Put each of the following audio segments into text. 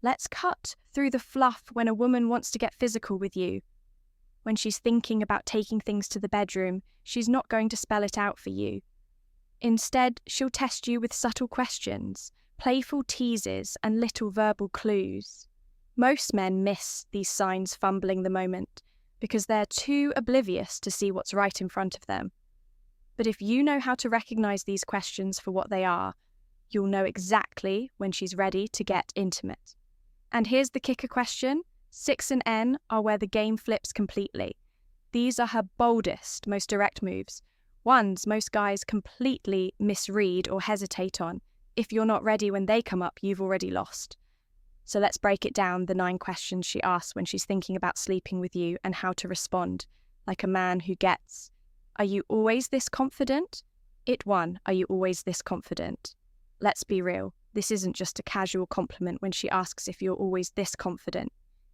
Let's cut through the fluff when a woman wants to get physical with you. When she's thinking about taking things to the bedroom, she's not going to spell it out for you. Instead, she'll test you with subtle questions, playful teases, and little verbal clues. Most men miss these signs fumbling the moment because they're too oblivious to see what's right in front of them. But if you know how to recognize these questions for what they are, you'll know exactly when she's ready to get intimate. And here's the kicker question. 6 and N are where the game flips completely. These are her boldest, most direct moves. Ones most guys completely misread or hesitate on. If you're not ready when they come up, you've already lost. So let's break it down, the 9 questions she asks when she's thinking about sleeping with you and how to respond, like a man who gets. Are you always this confident? It 1, are you always this confident? Let's be real, this isn't just a casual compliment when she asks if you're always this confident.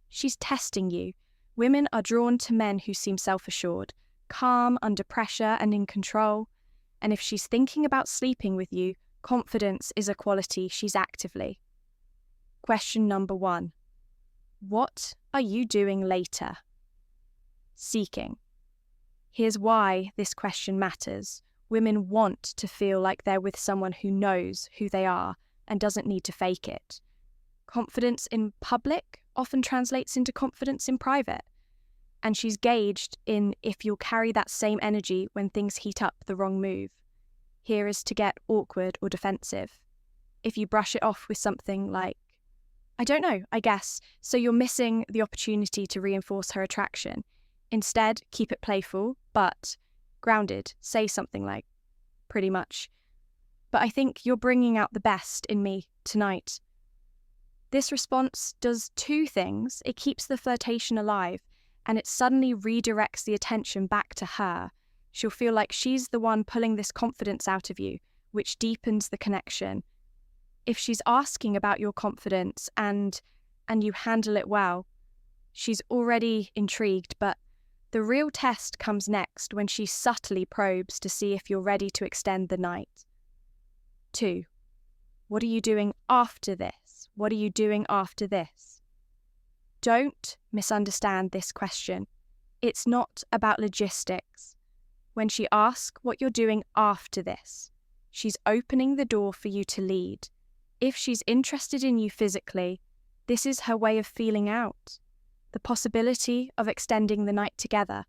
She's testing you. Women are drawn to men who seem self-assured, calm, under pressure, and in control. And if she's thinking about sleeping with you, confidence is a quality she's actively. Question number 1. What are you doing later? Seeking. Here's why this question matters. Women want to feel like they're with someone who knows who they are and doesn't need to fake it. Confidence in public often translates into confidence in private. And she's gauged in if you'll carry that same energy when things heat up the wrong move. Here is to get awkward or defensive. If you brush it off with something like, I don't know, I guess, so you're missing the opportunity to reinforce her attraction. Instead, keep it playful, but grounded. Say something like, pretty much. But I think you're bringing out the best in me tonight. This response does 2 things. It keeps the flirtation alive, and it suddenly redirects the attention back to her. She'll feel like she's the one pulling this confidence out of you, which deepens the connection. If she's asking about your confidence and you handle it well, she's already intrigued, but the real test comes next when she subtly probes to see if you're ready to extend the night. 2. What are you doing after this? What are you doing after this? Don't misunderstand this question. It's not about logistics. When she asks what you're doing after this, she's opening the door for you to lead. If she's interested in you physically, this is her way of feeling out. The possibility of extending the night together.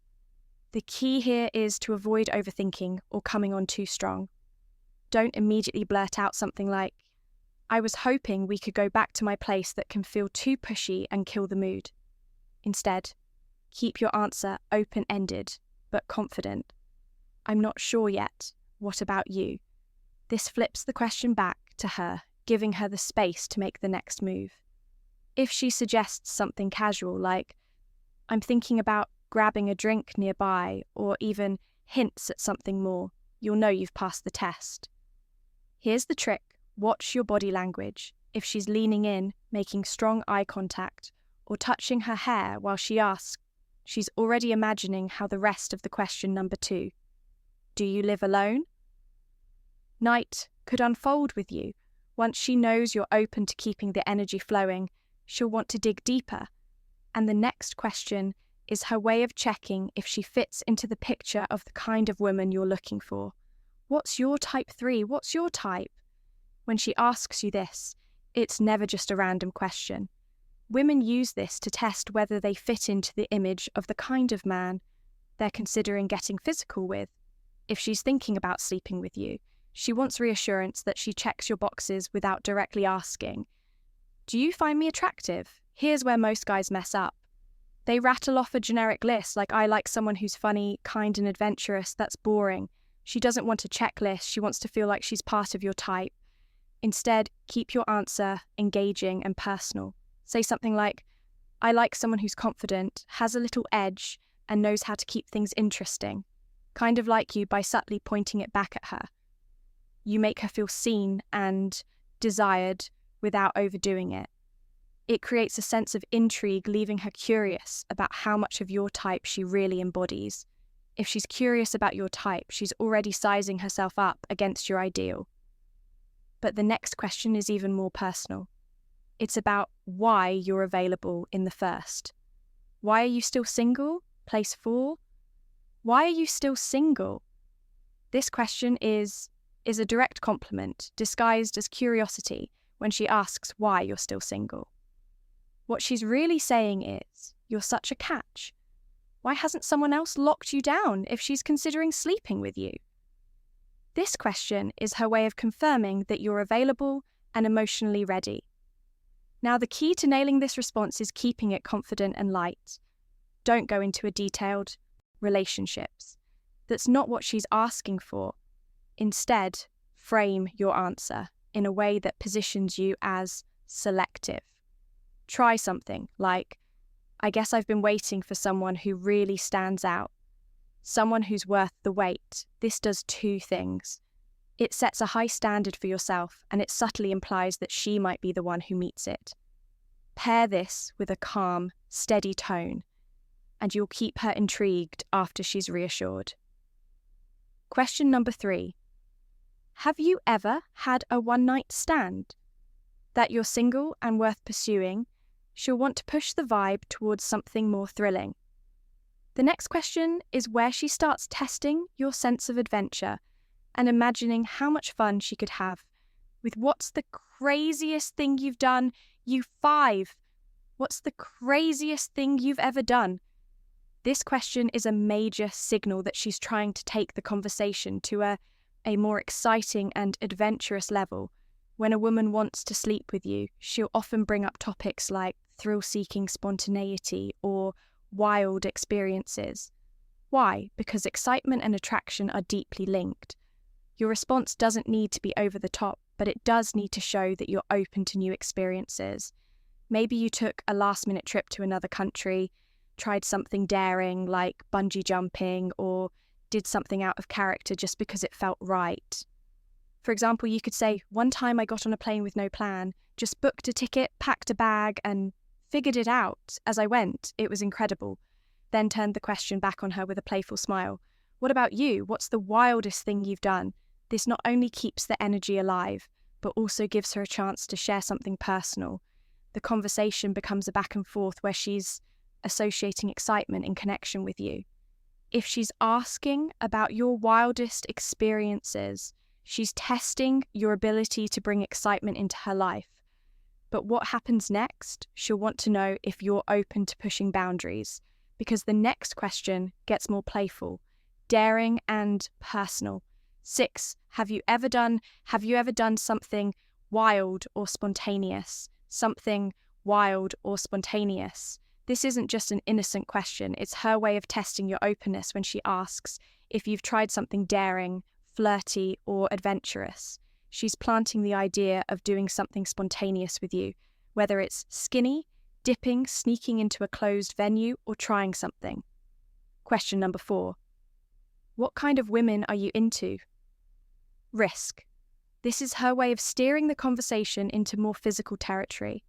The key here is to avoid overthinking or coming on too strong. Don't immediately blurt out something like, I was hoping we could go back to my place that can feel too pushy and kill the mood. Instead, keep your answer open-ended, but confident. I'm not sure yet. What about you? This flips the question back to her, giving her the space to make the next move. If she suggests something casual like, I'm thinking about grabbing a drink nearby, or even hints at something more, you'll know you've passed the test. Here's the trick. Watch your body language. If she's leaning in, making strong eye contact, or touching her hair while she asks, she's already imagining how the rest of the question number 2. Do you live alone? Night could unfold with you. Once she knows you're open to keeping the energy flowing, she'll want to dig deeper. And the next question is her way of checking if she fits into the picture of the kind of woman you're looking for. What's your type 3? What's your type? When she asks you this, it's never just a random question. Women use this to test whether they fit into the image of the kind of man they're considering getting physical with. If she's thinking about sleeping with you, she wants reassurance that she checks your boxes without directly asking, do you find me attractive? Here's where most guys mess up. They rattle off a generic list like, I like someone who's funny, kind and adventurous. That's boring. She doesn't want a checklist. She wants to feel like she's part of your type. Instead, keep your answer engaging and personal. Say something like, I like someone who's confident, has a little edge, and knows how to keep things interesting. Kind of like you by subtly pointing it back at her. You make her feel seen and desired without overdoing it. It creates a sense of intrigue, leaving her curious about how much of your type she really embodies. If she's curious about your type, she's already sizing herself up against your ideal. But the next question is even more personal. It's about why you're available in the first. Why are you still single? Place 4. Why are you still single? This question is a direct compliment disguised as curiosity when she asks why you're still single. What she's really saying is, you're such a catch. Why hasn't someone else locked you down if she's considering sleeping with you? This question is her way of confirming that you're available and emotionally ready. Now, the key to nailing this response is keeping it confident and light. Don't go into a detailed relationships. That's not what she's asking for. Instead, frame your answer in a way that positions you as selective. Try something like, I guess I've been waiting for someone who really stands out. Someone who's worth the wait. This does 2 things. It sets a high standard for yourself, and it subtly implies that she might be the one who meets it. Pair this with a calm, steady tone, and you'll keep her intrigued after she's reassured. Question number 3. Have you ever had a one-night stand? That you're single and worth pursuing, she'll want to push the vibe towards something more thrilling. The next question is where she starts testing your sense of adventure and imagining how much fun she could have with what's the craziest thing you've done, you 5. What's the craziest thing you've ever done? This question is a major signal that she's trying to take the conversation to a more exciting and adventurous level. When a woman wants to sleep with you, she'll often bring up topics like thrill-seeking spontaneity or wild experiences. Why? Because excitement and attraction are deeply linked. Your response doesn't need to be over the top, but it does need to show that you're open to new experiences. Maybe you took a last-minute trip to another country, tried something daring like bungee jumping, or did something out of character just because it felt right. For example, you could say, one time I got on a plane with no plan, just booked a ticket, packed a bag, and figured it out as I went. It was incredible. Then turned the question back on her with a playful smile. What about you? What's the wildest thing you've done? This not only keeps the energy alive, but also gives her a chance to share something personal. The conversation becomes a back and forth where she's associating excitement in connection with you. If she's asking about your wildest experiences, she's testing your ability to bring excitement into her life. But what happens next? She'll want to know if you're open to pushing boundaries, because the next question gets more playful, daring and personal. 6. Have you ever done something wild or spontaneous? Something wild or spontaneous. This isn't just an innocent question, it's her way of testing your openness when she asks if you've tried something daring, flirty, or adventurous. She's planting the idea of doing something spontaneous with you, whether it's skinny, dipping, sneaking into a closed venue, or trying something. Question number 4. What kind of women are you into? Risk. This is her way of steering the conversation into more physical territory.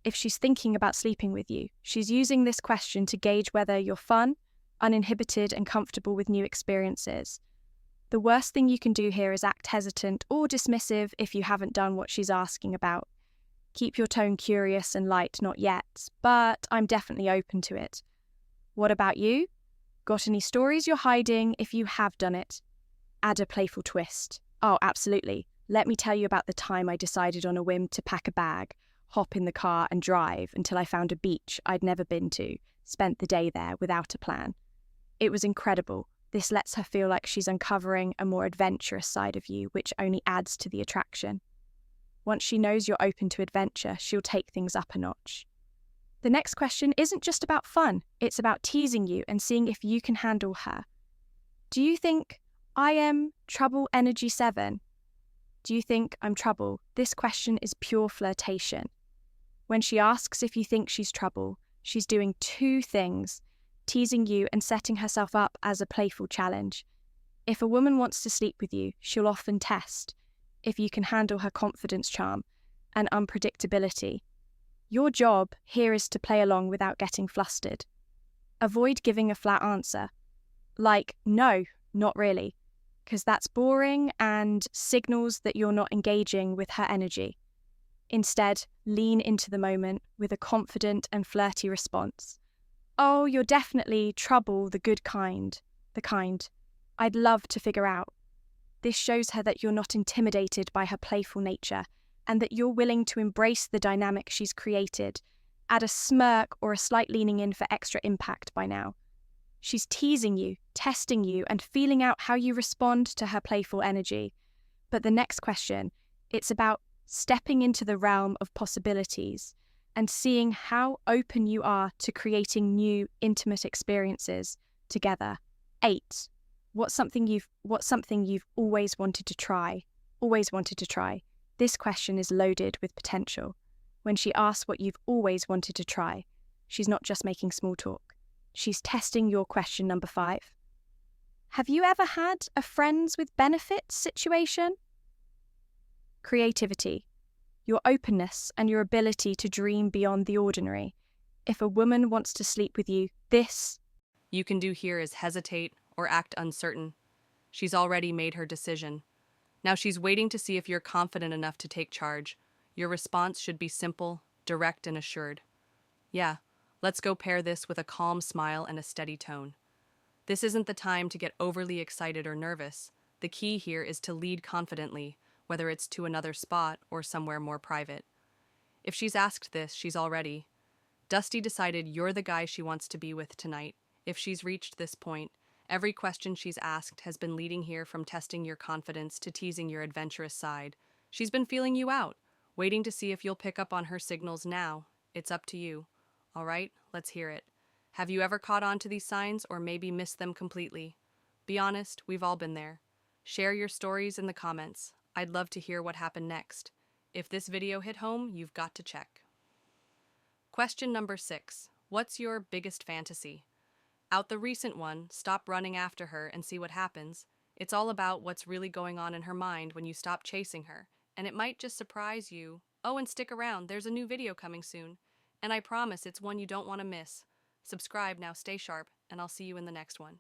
If she's thinking about sleeping with you, she's using this question to gauge whether you're fun, uninhibited, and comfortable with new experiences. The worst thing you can do here is act hesitant or dismissive if you haven't done what she's asking about. Keep your tone curious and light, not yet, but I'm definitely open to it. What about you? Got any stories you're hiding if you have done it? Add a playful twist. Oh, absolutely. Let me tell you about the time I decided on a whim to pack a bag, hop in the car and drive until I found a beach I'd never been to, spent the day there without a plan. It was incredible. This lets her feel like she's uncovering a more adventurous side of you, which only adds to the attraction. Once she knows you're open to adventure, she'll take things up a notch. The next question isn't just about fun, it's about teasing you and seeing if you can handle her. Do you think I am trouble energy 7? Do you think I'm trouble? This question is pure flirtation. When she asks if you think she's trouble, she's doing 2 things, teasing you and setting herself up as a playful challenge. If a woman wants to sleep with you, she'll often test if you can handle her confidence charm and unpredictability. Your job here is to play along without getting flustered. Avoid giving a flat answer, like, no, not really, because that's boring and signals that you're not engaging with her energy. Instead, lean into the moment with a confident and flirty response. Oh, you're definitely trouble, the good kind. The kind I'd love to figure out. This shows her that you're not intimidated by her playful nature and that you're willing to embrace the dynamic she's created. Add a smirk or a slight leaning in for extra impact by now. She's teasing you, testing you, and feeling out how you respond to her playful energy. But the next question, it's about stepping into the realm of possibilities and seeing how open you are to creating new, intimate experiences together. 8. What's something you've always wanted to try? Always wanted to try. This question is loaded with potential. When she asks what you've always wanted to try, she's not just making small talk. She's testing your question number 5. Have you ever had a friends with benefits situation? Creativity. Your openness and your ability to dream beyond the ordinary. If a woman wants to sleep with you, this you can do here is hesitate or act uncertain. She's already made her decision. Now she's waiting to see if you're confident enough to take charge. Your response should be simple, direct, and assured. Yeah, let's go pair this with a calm smile and a steady tone. This isn't the time to get overly excited or nervous. The key here is to lead confidently, whether it's to another spot or somewhere more private. If she's asked this, she's all ready. Dusty decided you're the guy she wants to be with tonight. If she's reached this point, every question she's asked has been leading here from testing your confidence to teasing your adventurous side. She's been feeling you out, waiting to see if you'll pick up on her signals now. It's up to you. All right, let's hear it. Have you ever caught on to these signs or maybe missed them completely? Be honest, we've all been there. Share your stories in the comments. I'd love to hear what happened next. If this video hit home, you've got to check. Question number 6. What's your biggest fantasy? Out the recent one, stop running after her and see what happens. It's all about what's really going on in her mind when you stop chasing her, and it might just surprise you. Oh, and stick around, there's a new video coming soon. And I promise it's one you don't want to miss. Subscribe now, stay sharp, and I'll see you in the next one.